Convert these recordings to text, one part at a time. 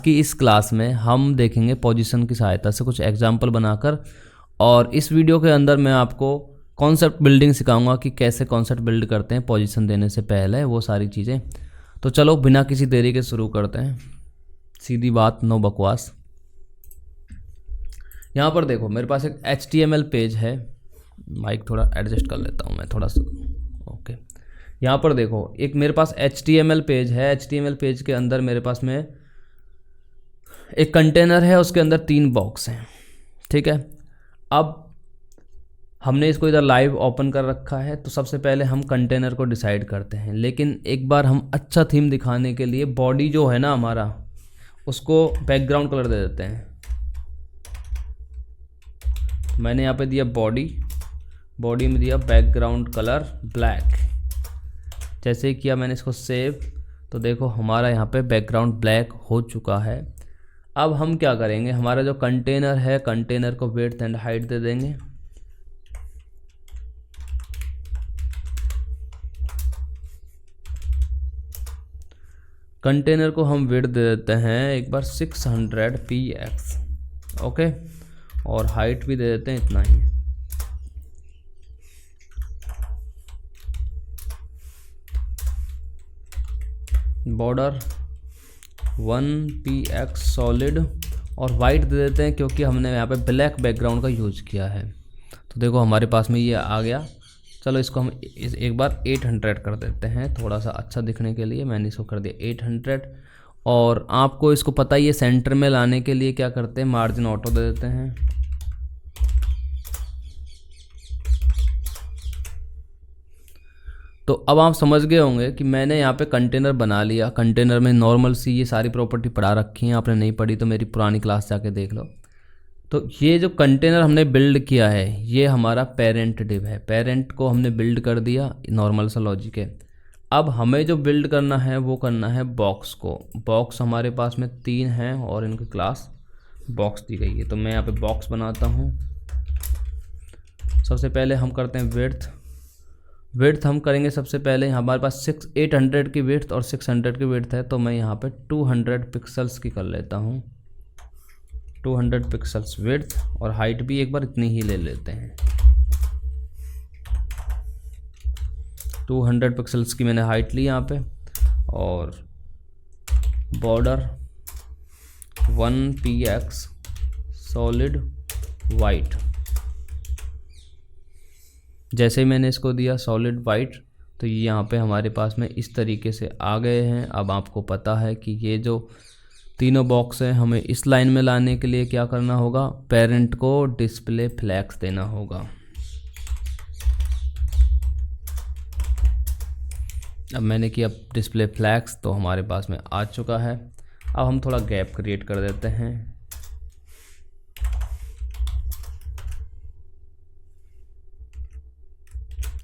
कि इस क्लास में हम देखेंगे पोजीशन की सहायता से कुछ एग्जाम्पल बनाकर, और इस वीडियो के अंदर मैं आपको कॉन्सेप्ट बिल्डिंग सिखाऊंगा कि कैसे कॉन्सेप्ट बिल्ड करते हैं पोजीशन देने से पहले, वो सारी चीज़ें। तो चलो बिना किसी देरी के शुरू करते हैं, सीधी बात, नो बकवास। यहाँ पर देखो मेरे पास एक HTML पेज है, माइक थोड़ा एडजस्ट कर लेता हूँ मैं थोड़ा सा, ओके। यहाँ पर देखो एक मेरे पास HTML पेज है। HTML पेज के अंदर मेरे पास में एक कंटेनर है, उसके अंदर 3 बॉक्स हैं, ठीक है। अब हमने इसको इधर लाइव ओपन कर रखा है, तो सबसे पहले हम कंटेनर को डिसाइड करते हैं। लेकिन एक बार हम अच्छा थीम दिखाने के लिए बॉडी जो है ना हमारा, उसको बैकग्राउंड कलर दे देते हैं। मैंने यहाँ पे दिया बॉडी में दिया बैकग्राउंड कलर ब्लैक। जैसे ही किया मैंने इसको सेव, तो देखो हमारा यहाँ पे बैकग्राउंड ब्लैक हो चुका है। अब हम क्या करेंगे, हमारा जो कंटेनर है, कंटेनर को विड्थ एंड हाइट दे देंगे। कंटेनर को हम विड्थ दे देते हैं एक बार 600 px, ओके, और हाइट भी दे देते हैं इतना ही। बॉर्डर 1 px सॉलिड, और वाइट दे देते हैं क्योंकि हमने यहाँ पे ब्लैक बैकग्राउंड का यूज किया है। तो देखो हमारे पास में ये आ गया। चलो इसको हम एक बार 800 कर देते हैं, थोड़ा सा अच्छा दिखने के लिए मैंने इसको कर दिया 800। और आपको इसको पता ही है, सेंटर में लाने के लिए क्या करते हैं, मार्जिन ऑटो दे देते हैं। तो अब आप समझ गए होंगे कि मैंने यहाँ पे कंटेनर बना लिया। कंटेनर में नॉर्मल सी ये सारी प्रॉपर्टी पढ़ा रखी हैं, आपने नहीं पढ़ी तो मेरी पुरानी क्लास जाके देख लो। तो ये जो कंटेनर हमने बिल्ड किया है, ये हमारा पेरेंट डिव है। पेरेंट को हमने बिल्ड कर दिया, नॉर्मल सा लॉजिक है। अब हमें जो बिल्ड करना है वो करना है बॉक्स को। बॉक्स हमारे पास में 3 हैं और इनकी क्लास बॉक्स दी गई है। तो मैं यहाँ पे बॉक्स बनाता हूँ। सबसे पहले हम करते हैं विड्थ हम करेंगे सबसे पहले। हमारे पास 800 की विड्थ और 600 की विड्थ है, तो मैं यहाँ पे 200 पिक्सल्स की कर लेता हूँ। 200 पिक्सल्स विड्थ, और हाइट भी एक बार इतनी ही ले लेते हैं। 200 पिक्सल्स की मैंने हाइट ली यहाँ पे, और बॉर्डर 1 px सॉलिड वाइट। जैसे ही मैंने इसको दिया सॉलिड वाइट, तो ये यहाँ पे हमारे पास में इस तरीके से आ गए हैं। अब आपको पता है कि ये जो तीनों बॉक्स हैं, हमें इस लाइन में लाने के लिए क्या करना होगा, पेरेंट को डिस्प्ले फ्लैग्स देना होगा। अब मैंने किया डिस्प्ले फ्लैग्स, तो हमारे पास में आ चुका है। अब हम थोड़ा गैप क्रिएट कर देते हैं।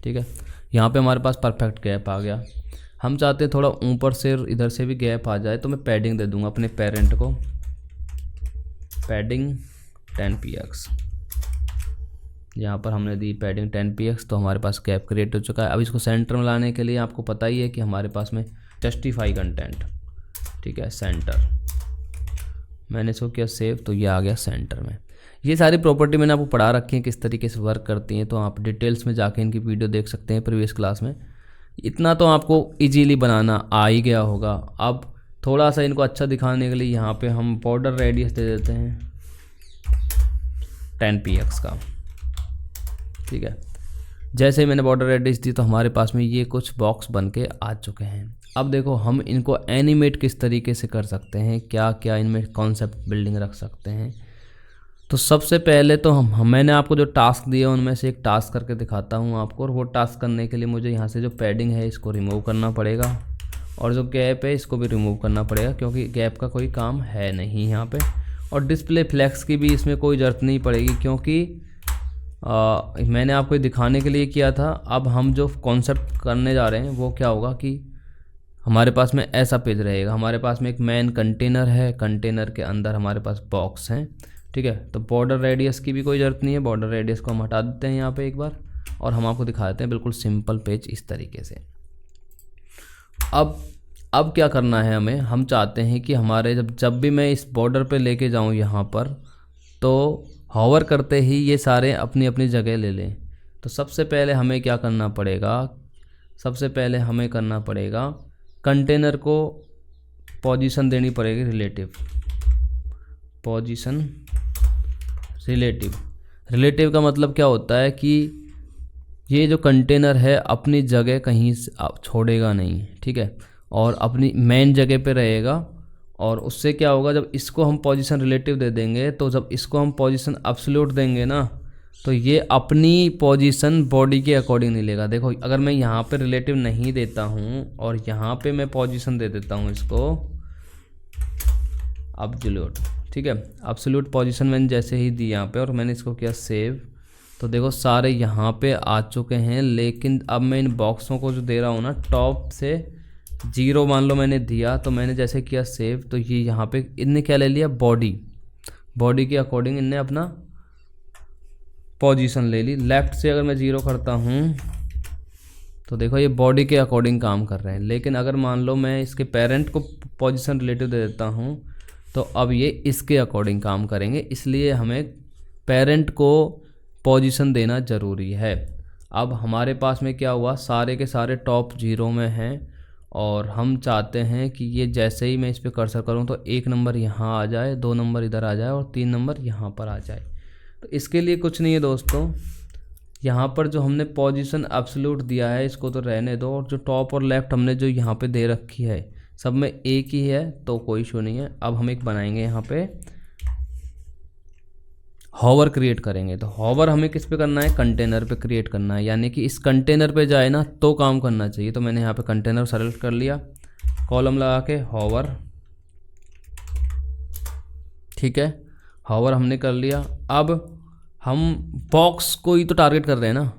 ठीक है, यहाँ पे हमारे पास परफेक्ट गैप आ गया। हम चाहते हैं थोड़ा ऊपर से इधर से भी गैप आ जाए, तो मैं पैडिंग दे दूंगा अपने पेरेंट को, पैडिंग 10 px। यहाँ पर हमने दी पैडिंग 10 px, तो हमारे पास गैप क्रिएट हो चुका है। अब इसको सेंटर में लाने के लिए आपको पता ही है कि हमारे पास में जस्टिफाई कंटेंट, ठीक है, सेंटर। मैंने इसको किया सेव, तो ये आ गया सेंटर में। ये सारी प्रॉपर्टी मैंने आपको पढ़ा रखी है किस तरीके से वर्क करती हैं, तो आप डिटेल्स में जाके इनकी वीडियो देख सकते हैं प्रीवियस क्लास में। इतना तो आपको इजीली बनाना आ ही गया होगा। अब थोड़ा सा इनको अच्छा दिखाने के लिए यहाँ पे हम बॉर्डर रेडियस दे देते हैं 10 px का, ठीक है। जैसे ही मैंने बॉर्डर रेडियस दी, तो हमारे पास में ये कुछ बॉक्स बन के आ चुके हैं। अब देखो हम इनको एनिमेट किस तरीके से कर सकते हैं, क्या क्या इनमें कॉन्सेप्ट बिल्डिंग रख सकते हैं। तो सबसे पहले तो मैंने आपको जो टास्क दिए उनमें से एक टास्क करके दिखाता हूँ आपको। और वो टास्क करने के लिए मुझे यहाँ से जो पैडिंग है इसको रिमूव करना पड़ेगा, और जो गैप है इसको भी रिमूव करना पड़ेगा, क्योंकि गैप का कोई काम है नहीं यहाँ पे। और डिस्प्ले फ्लैक्स की भी इसमें कोई ज़रूरत नहीं पड़ेगी, क्योंकि मैंने आपको दिखाने के लिए किया था। अब हम जो कॉन्सेप्ट करने जा रहे हैं वो क्या होगा कि हमारे पास में ऐसा पेज रहेगा। हमारे पास में एक मेन कंटेनर है, कंटेनर के अंदर हमारे पास बॉक्स हैं, ठीक है। तो बॉर्डर रेडियस की भी कोई ज़रूरत नहीं है, बॉर्डर रेडियस को हम हटा देते हैं यहाँ पे एक बार, और हम आपको दिखा देते हैं बिल्कुल सिंपल पेज इस तरीके से। अब अब क्या करना है हमें, हम चाहते हैं कि हमारे जब भी मैं इस बॉर्डर पे लेके जाऊं यहाँ पर, तो हॉवर करते ही ये सारे अपनी अपनी जगह ले लें। तो सबसे पहले हमें क्या करना पड़ेगा, सबसे पहले हमें करना पड़ेगा कंटेनर को पोजीशन देनी पड़ेगी रिलेटिव, पोजीशन रिलेटिव। रिलेटिव का मतलब क्या होता है कि ये जो कंटेनर है अपनी जगह कहीं छोड़ेगा नहीं, ठीक है, और अपनी मेन जगह पे रहेगा। और उससे क्या होगा, जब इसको हम पोजीशन रिलेटिव दे देंगे, तो जब इसको हम पोजीशन एब्सोल्यूट देंगे ना, तो ये अपनी पोजीशन बॉडी के अकॉर्डिंग नहीं लेगा। देखो अगर मैं यहाँ पे रिलेटिव नहीं देता हूँ और यहाँ पे मैं पोजीशन दे देता हूँ इसको एब्सोल्यूट, ठीक है, एब्सोल्यूट पोजीशन मैंने जैसे ही दी यहाँ पे और मैंने इसको किया सेव, तो देखो सारे यहाँ पे आ चुके हैं। लेकिन अब मैं इन बॉक्सों को जो दे रहा हूँ ना, टॉप से 0 मान लो मैंने दिया, तो मैंने जैसे किया सेव, तो ये यहाँ पे इनने क्या ले लिया, बॉडी के अकॉर्डिंग इनने अपना पोजीशन ले ली। लेफ़्ट से अगर मैं 0 करता हूँ तो देखो ये बॉडी के अकॉर्डिंग काम कर रहे हैं। लेकिन अगर मान लो मैं इसके पेरेंट को पोजीशन रिलेटिव दे देता हूँ, तो अब ये इसके अकॉर्डिंग काम करेंगे, इसलिए हमें पेरेंट को पोजीशन देना ज़रूरी है। अब हमारे पास में क्या हुआ, सारे के सारे टॉप 0 में हैं और हम चाहते हैं कि ये जैसे ही मैं इस पर कर्सर करूँ तो 1 नंबर यहाँ आ जाए, 2 नंबर इधर आ जाए और 3 नंबर यहाँ पर आ जाए। तो इसके लिए कुछ नहीं है दोस्तों, यहाँ पर जो हमने पोजीशन एब्सोल्यूट दिया है इसको तो रहने दो, और जो टॉप और लेफ़्ट हमने जो यहाँ पे दे रखी है सब में एक ही है, तो कोई इशू नहीं है। अब हम एक बनाएंगे यहाँ पे हॉवर क्रिएट करेंगे। तो हॉवर हमें किस पे करना है, कंटेनर पे क्रिएट करना है, यानी कि इस कंटेनर पे जाए ना तो काम करना चाहिए। तो मैंने यहाँ पे कंटेनर सेलेक्ट कर लिया, कॉलम लगा के हॉवर, ठीक है, हॉवर हमने कर लिया। अब हम बॉक्स को ही तो टारगेट कर रहे हैं ना,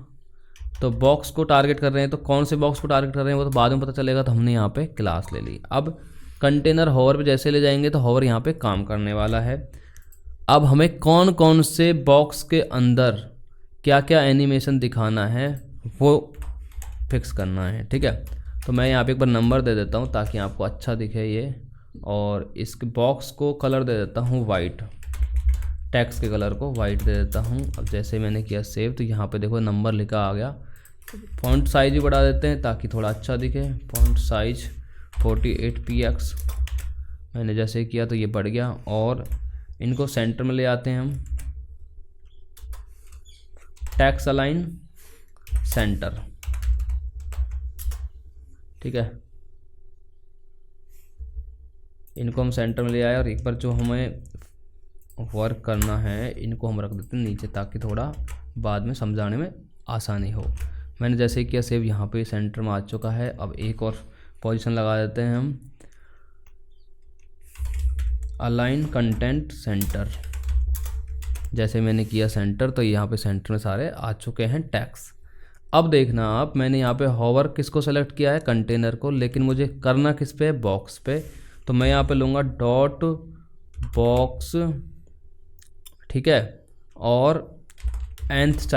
तो बॉक्स को टारगेट कर रहे हैं, तो कौन से बॉक्स को टारगेट कर रहे हैं वो तो बाद में पता चलेगा। तो हमने यहाँ पे क्लास ले ली। अब कंटेनर हॉवर पे जैसे ले जाएंगे तो हॉवर यहाँ पे काम करने वाला है। अब हमें कौन कौन से बॉक्स के अंदर क्या क्या एनिमेशन दिखाना है वो फिक्स करना है, ठीक है। तो मैं यहाँ पे एक बार नंबर दे देता हूँ ताकि आपको अच्छा दिखे ये, और इस बॉक्स को कलर दे देता हूँ वाइट, टेक्स्ट के कलर को वाइट दे देता हूँ। अब जैसे मैंने किया सेव, तो यहाँ पे देखो नंबर लिखा आ गया। फॉन्ट साइज भी बढ़ा देते हैं ताकि थोड़ा अच्छा दिखे, फॉन्ट साइज 48 px मैंने जैसे किया तो ये बढ़ गया। और इनको सेंटर में ले आते हैं हम, टेक्स्ट अलाइन सेंटर, ठीक है, इनको हम सेंटर में ले आए। और एक बार जो हमें वर्क करना है इनको हम रख देते हैं नीचे ताकि थोड़ा बाद में समझाने में आसानी हो। मैंने जैसे किया सेव, यहाँ पे सेंटर में आ चुका है। अब एक और पोजीशन लगा देते हैं हम, अलाइन कंटेंट सेंटर, जैसे मैंने किया सेंटर तो यहाँ पे सेंटर में सारे आ चुके हैं टैक्स। अब देखना आप, मैंने यहाँ पे हॉवर किसको सेलेक्ट किया है, कंटेनर को, लेकिन मुझे करना किस पे, बॉक्स पे। तो मैं यहाँ पे लूँगा डॉट बॉक्स, ठीक है, और nth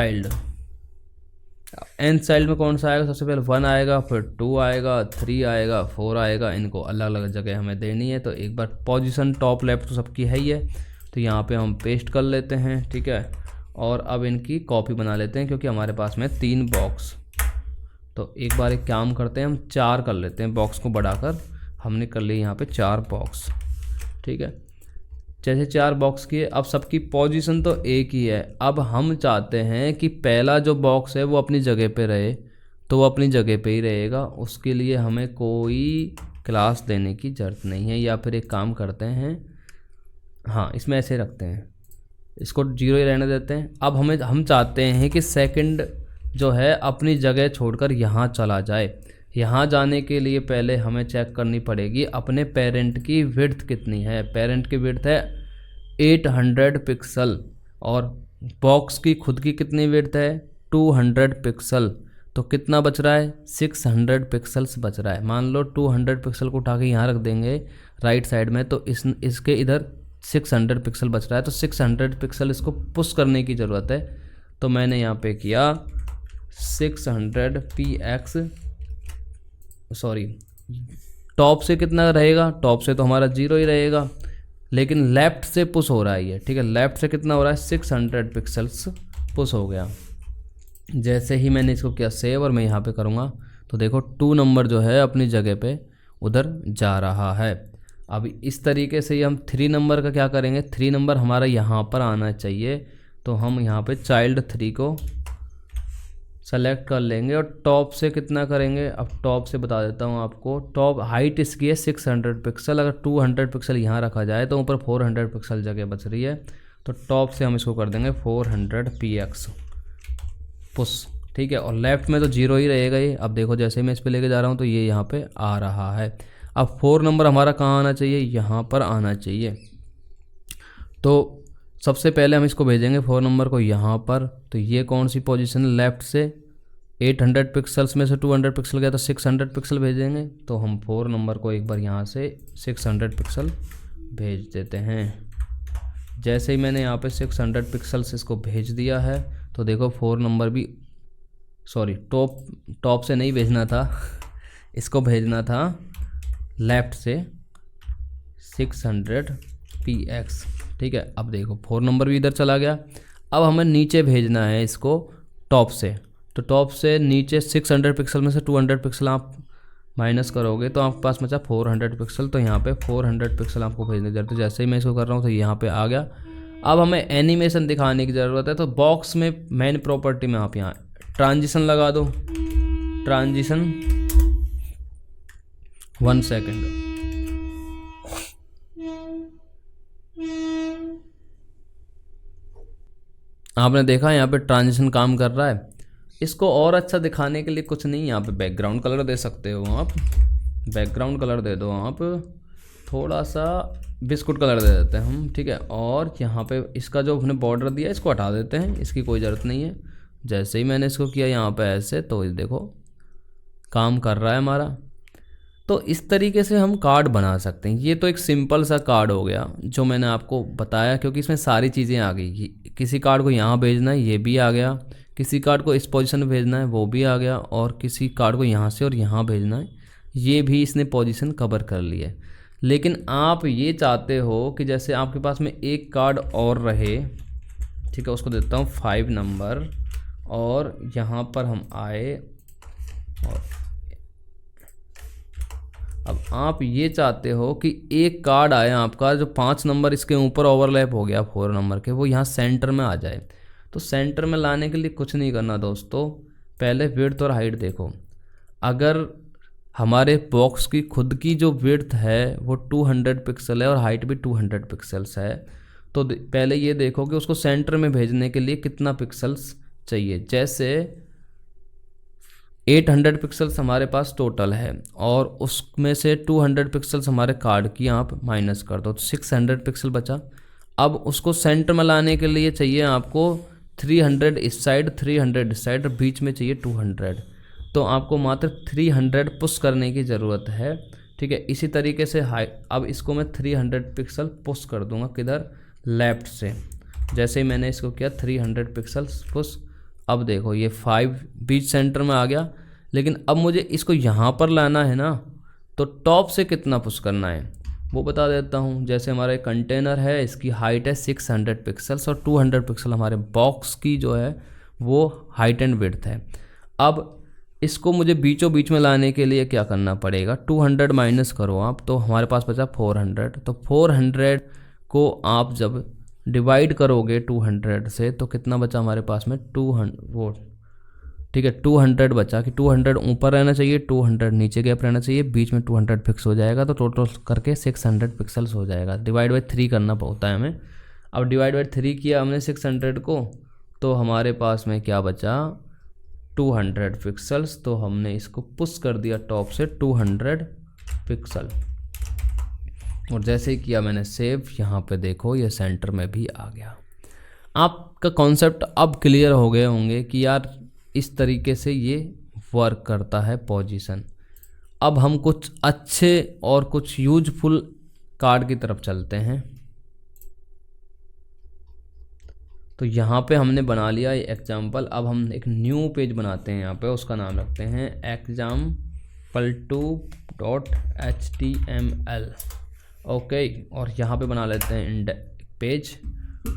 चाइल्ड में कौन सा आएगा, सबसे पहले 1 आएगा, फिर 2 आएगा, 3 आएगा, 4 आएगा। इनको अलग अलग जगह हमें देनी है। तो एक बार पोजीशन टॉप लेफ्ट तो सबकी है ही है, तो यहाँ पे हम पेस्ट कर लेते हैं, ठीक है। और अब इनकी कॉपी बना लेते हैं क्योंकि हमारे पास में 3 बॉक्स। तो एक बार एक काम करते हैं, हम 4 कर लेते हैं, बॉक्स को बढ़ाकर हमने कर लिए यहाँ पे 4 बॉक्स, ठीक है। जैसे 4 बॉक्स किए, अब सबकी पोजीशन तो एक ही है। अब हम चाहते हैं कि पहला जो बॉक्स है वो अपनी जगह पे रहे, तो वो अपनी जगह पे ही रहेगा। उसके लिए हमें कोई क्लास देने की ज़रूरत नहीं है, या फिर एक काम करते हैं, हाँ इसमें ऐसे रखते हैं, इसको 0 ही रहने देते हैं। अब हम चाहते हैं कि सेकंड जो है अपनी जगह छोड़कर यहाँ चला जाए। यहाँ जाने के लिए पहले हमें चेक करनी पड़ेगी अपने पेरेंट की विड्थ कितनी है। पेरेंट की विड्थ है 800 पिक्सल और बॉक्स की खुद की कितनी विड्थ है 200 पिक्सल। तो कितना बच रहा है, 600 पिक्सल्स बच रहा है। मान लो 200 पिक्सल को उठा के यहाँ रख देंगे राइट साइड में, तो इसके इधर 600 पिक्सल बच रहा है। तो 600 पिक्सल इसको पुश करने की ज़रूरत है। तो मैंने यहाँ पे किया 600 px, सॉरी टॉप से कितना रहेगा, टॉप से तो हमारा 0 ही रहेगा, लेकिन लेफ़्ट से पुश हो रहा है ये, ठीक है। लेफ़्ट से कितना हो रहा है, 600 पिक्सल्स पुश हो गया। जैसे ही मैंने इसको किया सेव और मैं यहाँ पे करूँगा तो देखो 2 नंबर जो है अपनी जगह पे उधर जा रहा है। अब इस तरीके से ही हम 3 नंबर का क्या करेंगे, 3 नंबर हमारा यहाँ पर आना चाहिए, तो हम यहाँ पे चाइल्ड 3 को सेलेक्ट कर लेंगे और टॉप से कितना करेंगे। अब टॉप से बता देता हूँ आपको, टॉप हाइट इसकी है 600 पिक्सल, अगर 200 पिक्सल यहाँ रखा जाए तो ऊपर 400 पिक्सल जगह बच रही है, तो टॉप से हम इसको कर देंगे 400 px पुश, ठीक है। और लेफ़्ट में तो 0 ही रहेगा ये। अब देखो जैसे ही मैं इस पर लेके जा रहा हूँ तो ये यहाँ पे आ रहा है। अब 4 नंबर हमारा कहाँ आना चाहिए, यहाँ पर आना चाहिए। तो सबसे पहले हम इसको भेजेंगे 4 नंबर को यहाँ पर, तो ये कौन सी पोजीशन है, लेफ़्ट से 800 पिक्सल्स में से 200 पिक्सल गया तो 600 पिक्सल भेजेंगे। तो हम 4 नंबर को एक बार यहाँ से 600 पिक्सल भेज देते हैं। जैसे ही मैंने यहाँ पे 600 पिक्सल्स इसको भेज दिया है तो देखो 4 नंबर भी, सॉरी टॉप से नहीं भेजना था, इसको भेजना था लेफ़्ट से 600 px, ठीक है। अब देखो 4 नंबर भी इधर चला गया। अब हमें नीचे भेजना है इसको टॉप से, तो टॉप से नीचे 600 पिक्सल में से 200 पिक्सल आप माइनस करोगे तो आपके पास बचा 400 पिक्सल, तो यहाँ पे 400 पिक्सल आपको भेजने की जरूरत है। जैसे ही मैं इसको कर रहा हूँ तो यहाँ पे आ गया। अब हमें एनिमेशन दिखाने की ज़रूरत है, तो बॉक्स में मेन प्रॉपर्टी में आप यहाँ ट्रांजिशन लगा दो, ट्रांजिशन 1 सेकेंड। आपने देखा यहाँ पे ट्रांजिशन काम कर रहा है। इसको और अच्छा दिखाने के लिए कुछ नहीं, यहाँ पे बैकग्राउंड कलर दे सकते हो आप, बैकग्राउंड कलर दे दो आप, थोड़ा सा बिस्कुट कलर दे देते हैं हम, ठीक है। और यहाँ पे इसका जो हमने बॉर्डर दिया इसको हटा देते हैं, इसकी कोई ज़रूरत नहीं है। जैसे ही मैंने इसको किया यहाँ पे ऐसे, तो देखो काम कर रहा है हमारा। तो इस तरीके से हम कार्ड बना सकते हैं। ये तो एक सिंपल सा कार्ड हो गया जो मैंने आपको बताया, क्योंकि इसमें सारी चीज़ें आ गई। किसी कार्ड को यहाँ भेजना है ये भी आ गया, किसी कार्ड को इस पोजीशन में भेजना है वो भी आ गया, और किसी कार्ड को यहाँ से और यहाँ भेजना है ये भी इसने पोजीशन कवर कर ली है। लेकिन आप ये चाहते हो कि जैसे आपके पास में एक कार्ड और रहे, ठीक है, उसको देता हूँ 5 नंबर, और यहाँ पर हम आए और अब आप ये चाहते हो कि एक कार्ड आए आपका जो 5 नंबर इसके ऊपर ओवरलैप हो गया 4 नंबर के, वो यहाँ सेंटर में आ जाए। तो सेंटर में लाने के लिए कुछ नहीं करना दोस्तों, पहले विड्थ और हाइट देखो। अगर हमारे बॉक्स की खुद की जो विड्थ है वो 200 पिक्सल है और हाइट भी 200 पिक्सल्स है, तो पहले ये देखो कि उसको सेंटर में भेजने के लिए कितना पिक्सल्स चाहिए। जैसे 800 पिक्सल्स हमारे पास टोटल है और उसमें से 200 पिक्सल्स हमारे कार्ड की आप माइनस कर दो तो 600 पिक्सल बचा। अब उसको सेंटर में लाने के लिए चाहिए आपको 300 इस साइड, 300 इस साइड, और बीच में चाहिए 200। तो आपको मात्र 300 पुश करने की ज़रूरत है, ठीक है। इसी तरीके से अब इसको मैं 300 पिक्सल पुश कर दूंगा, किधर, लेफ़्ट से। जैसे ही मैंने इसको किया 300 पिक्सल्स पुश, अब देखो ये 5 बीच सेंटर में आ गया। लेकिन अब मुझे इसको यहाँ पर लाना है ना, तो टॉप से कितना पुश करना है वो बता देता हूँ। जैसे हमारा एक कंटेनर है, इसकी हाइट है 600 पिक्सल्स और 200 पिक्सल हमारे बॉक्स की जो है वो हाइट एंड विड्थ है। अब इसको मुझे बीचों बीच में लाने के लिए क्या करना पड़ेगा, 200 माइनस करो आप, तो हमारे पास बचा 400। तो 400 को आप जब डिवाइड करोगे 200 से तो कितना बचा हमारे पास में 200, वो ठीक है 200 बचा कि 200 ऊपर रहना चाहिए, 200 नीचे गैप रहना चाहिए, बीच में 200 फिक्स हो जाएगा, तो टोटल करके 600 पिक्सल्स हो जाएगा। डिवाइड बाई 3 करना होता है हमें। अब डिवाइड बाई 3 किया हमने 600 को, तो हमारे पास में क्या बचा 200 पिक्सल्स। तो हमने इसको पुश कर दिया टॉप से 200 पिक्सल, और जैसे ही किया मैंने सेव, यहाँ पे देखो ये सेंटर में भी आ गया। आपका कॉन्सेप्ट अब क्लियर हो गए होंगे कि यार इस तरीके से ये वर्क करता है पोजीशन। अब हम कुछ अच्छे और कुछ यूजफुल कार्ड की तरफ चलते हैं। तो यहाँ पे हमने बना लिया ये एग्जाम्पल। अब हम एक न्यू पेज बनाते हैं यहाँ पे, उसका नाम रखते हैं एग्जाम pal2.html। ओके, और यहाँ पे बना लेते हैं पेज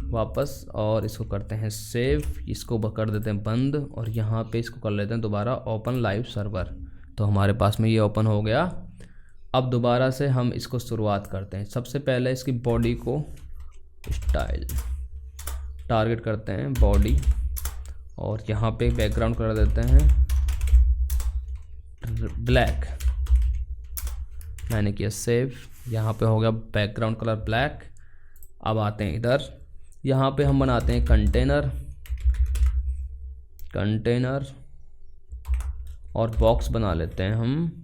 वापस, और इसको करते हैं सेव, इसको कर देते हैं बंद, और यहाँ पे इसको कर लेते हैं दोबारा ओपन लाइव सर्वर। तो हमारे पास में ये ओपन हो गया। अब दोबारा से हम इसको शुरुआत करते हैं। सबसे पहले इसकी बॉडी को स्टाइल टारगेट करते हैं बॉडी, और यहाँ पे बैकग्राउंड कर देते हैं ब्लैक। मैंने किया सेव, यहाँ पे हो गया बैकग्राउंड कलर ब्लैक। अब आते हैं इधर, यहाँ पे हम बनाते हैं कंटेनर और बॉक्स बना लेते हैं हम।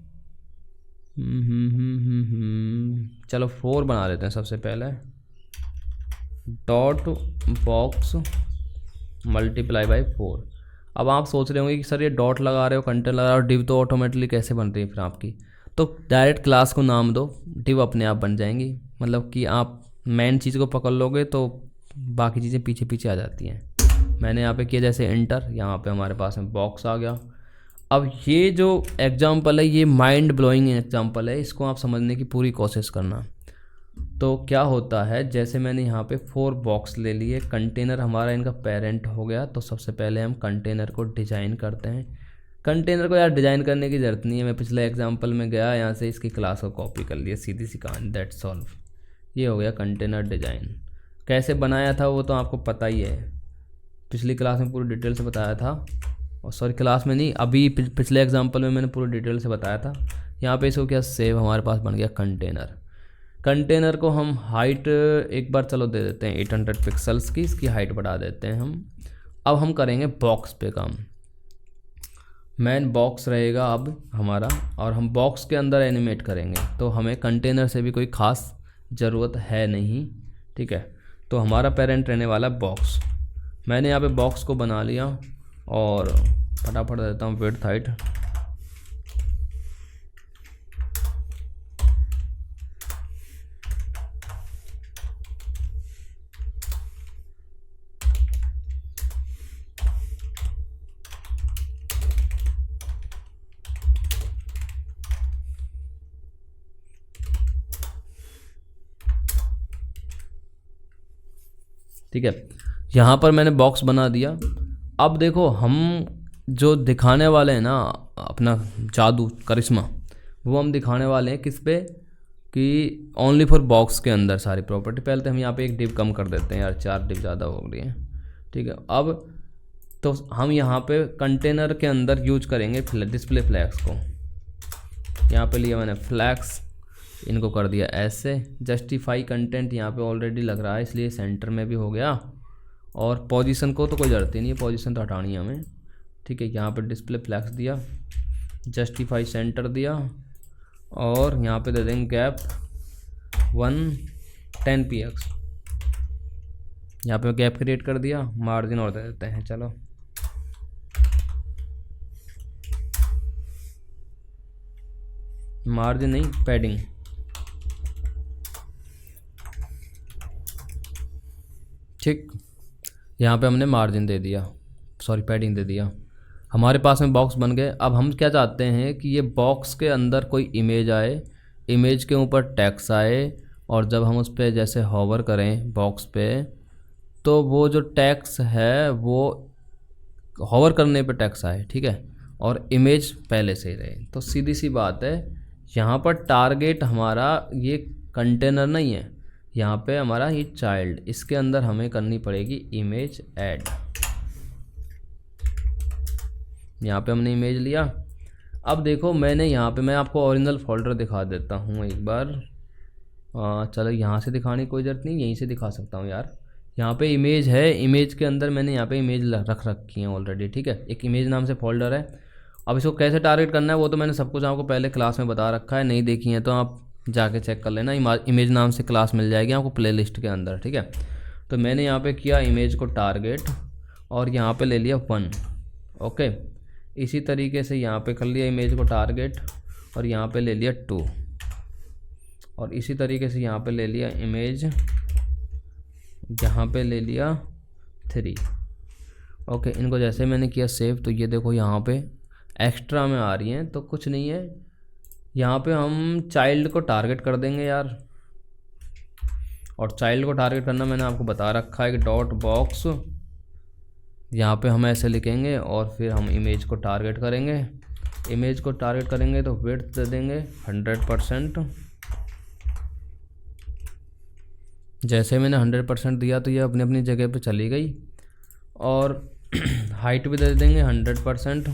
चलो 4 बना लेते हैं सबसे पहले। Dot box multiply by 4। अब आप सोच रहे होंगे कि सर ये डॉट लगा रहे हो, कंटेनर लगा रहे हो, डिव तो ऑटोमेटिकली कैसे बन रही है फिर आपकी। तो डायरेक्ट क्लास को नाम दो, डिव अपने आप बन जाएंगी। मतलब कि आप मेन चीज़ को पकड़ लोगे तो बाकी चीज़ें पीछे पीछे आ जाती हैं। मैंने यहाँ पे किया जैसे एंटर, यहाँ पे हमारे पास में बॉक्स आ गया। अब ये जो एग्जाम्पल है ये माइंड ब्लोइंग एग्जाम्पल है, इसको आप समझने की पूरी कोशिश करना। तो क्या होता है, जैसे मैंने यहाँ पे 4 बॉक्स ले लिए, कंटेनर हमारा इनका पेरेंट हो गया। तो सबसे पहले हम कंटेनर को डिज़ाइन करते हैं। कंटेनर को यार डिज़ाइन करने की ज़रूरत नहीं है, मैं पिछले एग्जांपल में गया, यहाँ से इसकी क्लास को कॉपी कर लिया, सीधी सी कहानी, दैट सॉल्व। ये हो गया कंटेनर डिज़ाइन। कैसे बनाया था वो तो आपको पता ही है, पिछली क्लास में पूरी डिटेल से बताया था। और सॉरी क्लास में नहीं, अभी पिछले एग्जांपल में मैंने पूरी डिटेल से बताया था। यहाँ पे इसको क्या सेव, हमारे पास बन गया कंटेनर। कंटेनर को हम हाइट एक बार चलो दे देते हैं 800 पिक्सल्स की, इसकी हाइट बढ़ा देते हैं हम। अब हम करेंगे बॉक्स पे काम। मेन बॉक्स रहेगा अब हमारा, और हम बॉक्स के अंदर एनिमेट करेंगे। तो हमें कंटेनर से भी कोई ख़ास ज़रूरत है नहीं, ठीक है। तो हमारा पेरेंट रहने वाला बॉक्स। मैंने यहाँ पे बॉक्स को बना लिया और फटाफट देता हूँ विड्थ हाइट। ठीक है, यहाँ पर मैंने बॉक्स बना दिया। अब देखो हम जो दिखाने वाले हैं ना अपना जादू करिश्मा, वो हम दिखाने वाले हैं किस पे, कि ओनली फॉर बॉक्स के अंदर सारी प्रॉपर्टी। पहले तो हम यहाँ पे एक डिव कम कर देते हैं यार, 4 डिव ज़्यादा हो गई हैं, ठीक है। अब तो हम यहाँ पे कंटेनर के अंदर यूज करेंगे डिस्प्ले फ्लैग्स को। यहाँ पे लिया मैंने फ्लैग्स, इनको कर दिया ऐसे। जस्टिफाई कंटेंट यहाँ पे ऑलरेडी लग रहा है, इसलिए सेंटर में भी हो गया। और पोजीशन को तो कोई ज़रूरत ही नहीं है, पोजीशन तो हटानी है हमें, ठीक है। यहाँ पे डिस्प्ले फ्लैग्स दिया, जस्टिफाई सेंटर दिया, और यहाँ पे दे देंगे गैप 110 px। यहाँ पे गैप क्रिएट कर दिया, मार्जिन और दे देते हैं, चलो मार्जिन नहीं पैडिंग, ठीक। यहाँ पे हमने मार्जिन दे दिया, सॉरी पैडिंग दे दिया। हमारे पास में बॉक्स बन गए। अब हम क्या चाहते हैं कि ये बॉक्स के अंदर कोई इमेज आए, इमेज के ऊपर टेक्स्ट आए, और जब हम उस पर जैसे होवर करें बॉक्स पे, तो वो जो टेक्स्ट है वो होवर करने पे टेक्स्ट आए, ठीक है, और इमेज पहले से ही रहे। तो सीधी सी बात है, यहाँ पर टारगेट हमारा ये कंटेनर नहीं है, यहाँ पे हमारा ये चाइल्ड, इसके अंदर हमें करनी पड़ेगी इमेज ऐड। यहाँ पे हमने इमेज लिया। अब देखो मैंने यहाँ पे, मैं आपको ओरिजिनल फोल्डर दिखा देता हूँ एक बार। चलो यहाँ से दिखाने की कोई ज़रूरत नहीं, यहीं से दिखा सकता हूँ यार। यहाँ पे इमेज है, इमेज के अंदर मैंने यहाँ पे इमेज रख रखी है ऑलरेडी, ठीक है। एक इमेज नाम से फोल्डर है। अब इसको कैसे टारगेट करना है वो तो मैंने सब कुछ आपको पहले क्लास में बता रखा है, नहीं देखी है तो आप जाके चेक कर लेना। इमेज नाम से क्लास मिल जाएगी आपको प्लेलिस्ट के अंदर, ठीक है। तो मैंने यहाँ पे किया इमेज को टारगेट, और यहाँ पे ले लिया 1, ओके। इसी तरीके से यहाँ पे कर लिया इमेज को टारगेट, और यहाँ पे ले लिया 2, और इसी तरीके से यहाँ पे ले लिया इमेज, यहाँ पे ले लिया 3, ओके। इनको जैसे मैंने किया सेव, तो ये देखो यहाँ पे एक्स्ट्रा में आ रही हैं, तो कुछ नहीं है, यहाँ पे हम चाइल्ड को टारगेट कर देंगे यार, और चाइल्ड को टारगेट करना मैंने आपको बता रखा है कि डॉट बॉक्स, यहाँ पे हम ऐसे लिखेंगे और फिर हम इमेज को टारगेट करेंगे। इमेज को टारगेट करेंगे तो विड्थ दे देंगे 100%। जैसे मैंने 100% दिया तो ये अपनी अपनी जगह पे चली गई, और हाइट भी दे देंगे 100%।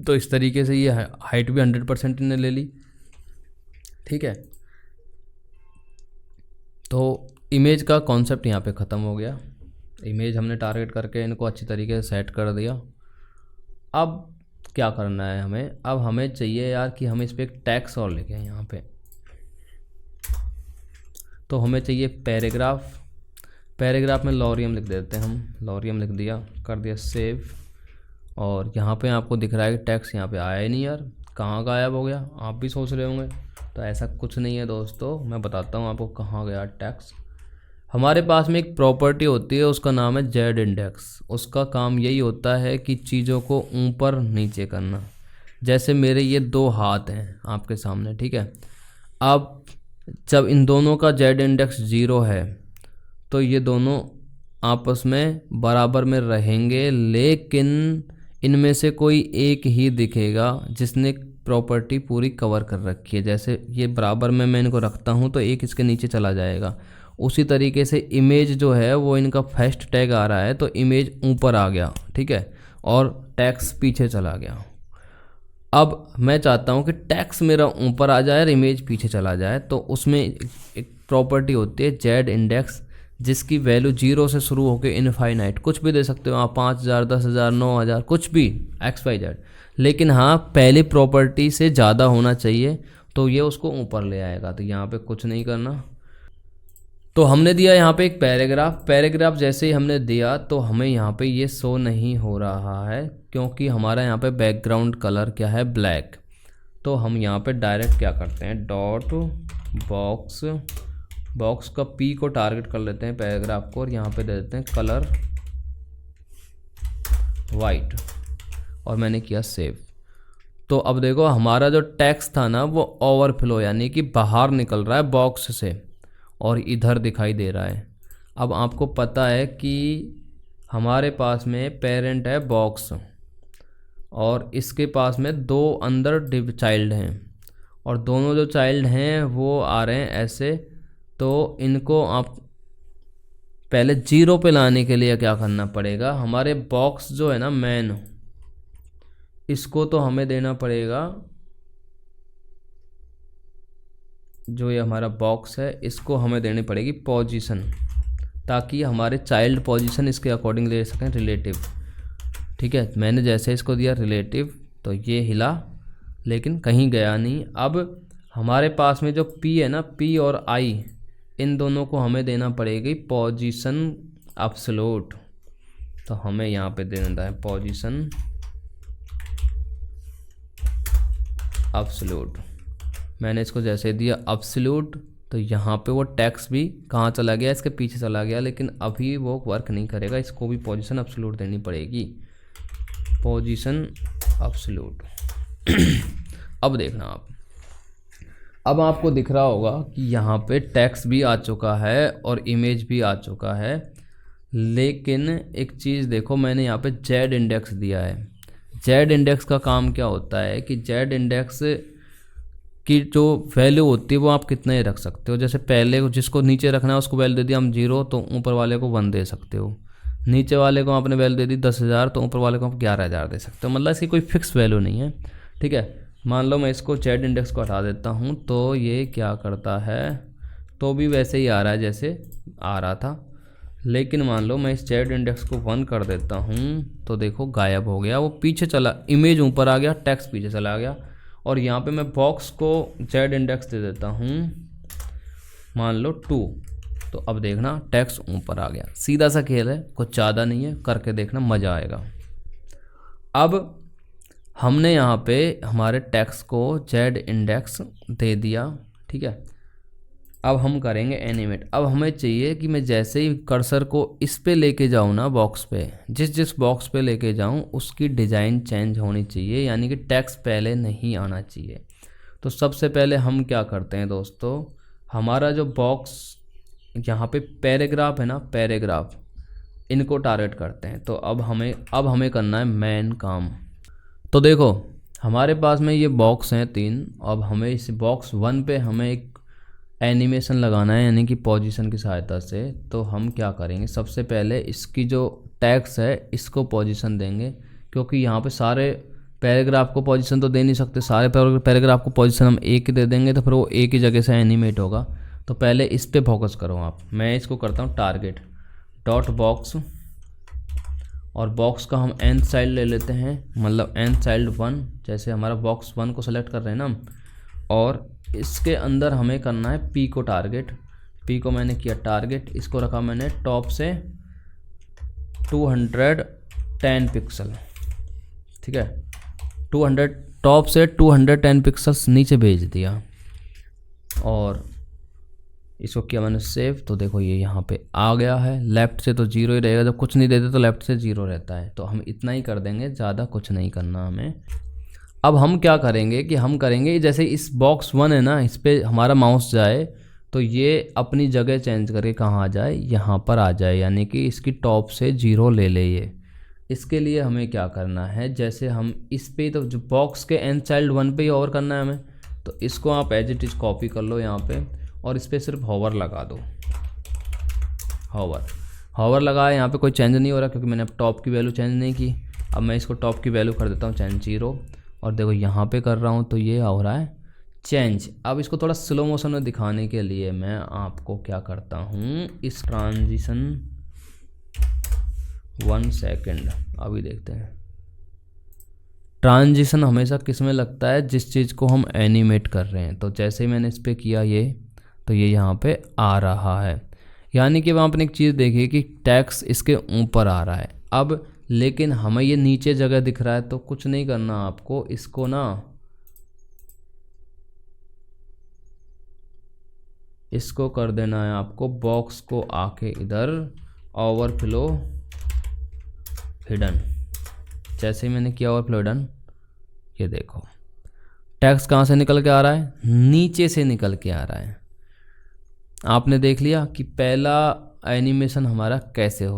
तो इस तरीके से ये हाइट भी 100% ने ले ली, ठीक है। तो इमेज का कॉन्सेप्ट यहाँ पे ख़त्म हो गया। इमेज हमने टारगेट करके इनको अच्छी तरीके से सेट कर दिया। अब क्या करना है हमें, अब हमें चाहिए यार कि हम इस पर एक टैक्स और लिखें यहाँ पे। तो हमें चाहिए पैराग्राफ। पैराग्राफ में लॉरियम लिख देते हैं हम, लॉरियम लिख दिया, कर दिया सेव। और यहाँ पे आपको दिख रहा है कि टैक्स यहाँ पे आया ही नहीं यार, कहाँ गायब हो गया, आप भी सोच रहे होंगे। तो ऐसा कुछ नहीं है दोस्तों, मैं बताता हूँ आपको कहाँ गया टैक्स। हमारे पास में एक प्रॉपर्टी होती है, उसका नाम है जेड इंडेक्स। उसका काम यही होता है कि चीज़ों को ऊपर नीचे करना। जैसे मेरे ये 2 हाथ हैं आपके सामने, ठीक है। अब जब इन दोनों का जेड इंडेक्स 0 है तो ये दोनों आपस में बराबर में रहेंगे, लेकिन इनमें से कोई एक ही दिखेगा जिसने प्रॉपर्टी पूरी कवर कर रखी है। जैसे ये बराबर में मैं इनको रखता हूँ तो एक इसके नीचे चला जाएगा। उसी तरीके से इमेज जो है वो इनका फर्स्ट टैग आ रहा है तो इमेज ऊपर आ गया, ठीक है, और टैक्स पीछे चला गया। अब मैं चाहता हूँ कि टैक्स मेरा ऊपर आ जाए और इमेज पीछे चला जाए। तो उसमें एक प्रॉपर्टी होती है जेड इंडेक्स, जिसकी वैल्यू 0 से शुरू होकर इनफाइनाइट, कुछ भी दे सकते हो आप, 5000, 10,000, 9,000, कुछ भी XYZ। लेकिन हाँ, पहली प्रॉपर्टी से ज़्यादा होना चाहिए तो ये उसको ऊपर ले आएगा। तो यहाँ पे कुछ नहीं करना। तो हमने दिया यहाँ पे एक पैराग्राफ। पैराग्राफ जैसे ही हमने दिया तो हमें यहाँ पे ये शो नहीं हो रहा है, क्योंकि हमारा यहाँ पे बैकग्राउंड कलर क्या है, ब्लैक। तो हम यहाँ पे डायरेक्ट क्या करते हैं, डॉट बॉक्स, बॉक्स का P को टारगेट कर लेते हैं पैराग्राफ को, और यहाँ पे दे देते हैं कलर वाइट, और मैंने किया सेव। तो अब देखो हमारा जो टेक्स्ट था ना वो ओवरफ्लो यानी कि बाहर निकल रहा है बॉक्स से और इधर दिखाई दे रहा है। अब आपको पता है कि हमारे पास में पेरेंट है बॉक्स और इसके पास में 2 अंदर चाइल्ड हैं, और दोनों जो चाइल्ड हैं वो आ रहे हैं ऐसे। तो इनको आप पहले 0 पे लाने के लिए क्या करना पड़ेगा, हमारे बॉक्स जो है ना मैन, इसको तो हमें देना पड़ेगा, जो ये हमारा बॉक्स है इसको हमें देनी पड़ेगी पोजीशन, ताकि हमारे चाइल्ड पोजीशन इसके अकॉर्डिंग ले सकें रिलेटिव। ठीक है, मैंने जैसे इसको दिया रिलेटिव तो ये हिला लेकिन कहीं गया नहीं। अब हमारे पास में जो P है ना, P और I, इन दोनों को हमें देना पड़ेगी पोजीशन एब्सोल्यूट। तो हमें यहाँ पे देना है पोजीशन एब्सोल्यूट। मैंने इसको जैसे दिया एब्सोल्यूट तो यहाँ पे वो टैक्स भी कहाँ चला गया, इसके पीछे चला गया, लेकिन अभी वो वर्क नहीं करेगा, इसको भी पोजीशन एब्सोल्यूट देनी पड़ेगी, पोजीशन एब्सोल्यूट। अब देखना आप, अब आपको दिख रहा होगा कि यहाँ पे टेक्स्ट भी आ चुका है और इमेज भी आ चुका है, लेकिन एक चीज़ देखो, मैंने यहाँ पे जेड इंडेक्स दिया है। जेड इंडेक्स का काम क्या होता है कि जेड इंडेक्स की जो वैल्यू होती है वो आप कितना ही रख सकते हो। जैसे पहले जिसको नीचे रखना है उसको वैल्यू दे दी हम 0, तो ऊपर वाले को 1 दे सकते हो। नीचे वाले को आपने वैल्यू दे दी 10,000 तो ऊपर वाले को आप 11,000 दे सकते हो। मतलब इसकी कोई फिक्स वैल्यू नहीं है। ठीक है, मान लो मैं इसको जेड इंडेक्स को हटा देता हूँ तो ये क्या करता है, तो भी वैसे ही आ रहा है जैसे आ रहा था। लेकिन मान लो मैं इस जेड इंडेक्स को 1 कर देता हूँ तो देखो गायब हो गया, वो पीछे चला, इमेज ऊपर आ गया, टेक्स्ट पीछे चला गया। और यहाँ पे मैं बॉक्स को जेड इंडेक्स दे देता हूँ, मान लो 2, तो अब देखना टेक्स्ट ऊपर आ गया। सीधा सा खेल है, कुछ ज़्यादा नहीं है, करके देखना मज़ा आएगा। अब हमने यहाँ पे हमारे टेक्स्ट को जेड इंडेक्स दे दिया। ठीक है, अब हम करेंगे एनिमेट। अब हमें चाहिए कि मैं जैसे ही कर्सर को इस पे लेके जाऊँ ना, बॉक्स पे, जिस बॉक्स पे लेके जाऊँ उसकी डिज़ाइन चेंज होनी चाहिए, यानी कि टेक्स्ट पहले नहीं आना चाहिए। तो सबसे पहले हम क्या करते हैं दोस्तों, हमारा जो बॉक्स यहाँ पे पैराग्राफ है ना, पैराग्राफ, इनको टारगेट करते हैं। तो अब हमें करना है मेन काम। तो देखो हमारे पास में ये बॉक्स हैं 3। अब हमें इस बॉक्स 1 पे हमें एक एनिमेशन लगाना है, यानी कि पोजीशन की सहायता से। तो हम क्या करेंगे, सबसे पहले इसकी जो टैग्स है इसको पोजीशन देंगे, क्योंकि यहाँ पे सारे पैराग्राफ को पोजीशन तो दे नहीं सकते, सारे पैराग्राफ को पोजीशन हम एक ही दे देंगे तो फिर वो एक ही जगह से एनिमेट होगा। तो पहले इस पे फोकस करो आप। मैं इसको करता हूँ टारगेट डॉट बॉक्स, और बॉक्स का हम एन चाइल्ड ले लेते हैं, मतलब एन चाइल्ड 1, जैसे हमारा बॉक्स 1 को सेलेक्ट कर रहे हैं ना। और इसके अंदर हमें करना है पी को टारगेट। पी को मैंने किया टारगेट, इसको रखा मैंने टॉप से 210 पिक्सल, ठीक है। 200 टॉप से 210 पिक्सल्स नीचे भेज दिया, और इसको किया मैंने सेव। तो देखो ये यहाँ पे आ गया है। लेफ़्ट से तो 0 ही रहेगा, जब कुछ नहीं देते तो लेफ़्ट से 0 रहता है। तो हम इतना ही कर देंगे, ज़्यादा कुछ नहीं करना हमें। अब हम क्या करेंगे कि हम करेंगे जैसे इस बॉक्स 1 है ना, इस पर हमारा माउस जाए तो ये अपनी जगह चेंज करके कहाँ आ जाए, यहाँ पर आ जाए, यानी कि इसकी टॉप से 0 ले ले ये। इसके लिए हमें क्या करना है, जैसे हम इस पे तो जो बॉक्स के एन चाइल्ड 1 पे ही ओवर करना है हमें, तो इसको आप एज इट इज कॉपी कर लो यहाँ पे, और इस पर सिर्फ हॉवर लगा दो। हॉवर लगाया, यहाँ पे कोई चेंज नहीं हो रहा क्योंकि मैंने अब टॉप की वैल्यू चेंज नहीं की। अब मैं इसको टॉप की वैल्यू कर देता हूँ चेंज 0, और देखो यहाँ पे कर रहा हूँ तो ये हो रहा है चेंज। अब इसको थोड़ा स्लो मोशन में दिखाने के लिए मैं आपको क्या करता हूँ, इस ट्रांजिशन 1 सेकेंड अभी देखते हैं। ट्रांजिशन हमेशा किस में लगता है, जिस चीज़ को हम एनिमेट कर रहे हैं। तो जैसे ही मैंने इस पर किया ये, तो ये यहाँ पे आ रहा है, यानी कि वहाँ पर एक चीज़ देखिए कि टैक्स इसके ऊपर आ रहा है। अब लेकिन हमें ये नीचे जगह दिख रहा है, तो कुछ नहीं करना आपको, इसको ना इसको कर देना है आपको, बॉक्स को आके इधर ओवरफ्लो हिडन। जैसे ही मैंने किया ओवरफ्लो हिडन, ये देखो टैक्स कहाँ से निकल के आ रहा है, नीचे से निकल के आ रहा है। आपने देख लिया कि पहला एनिमेशन हमारा कैसे हो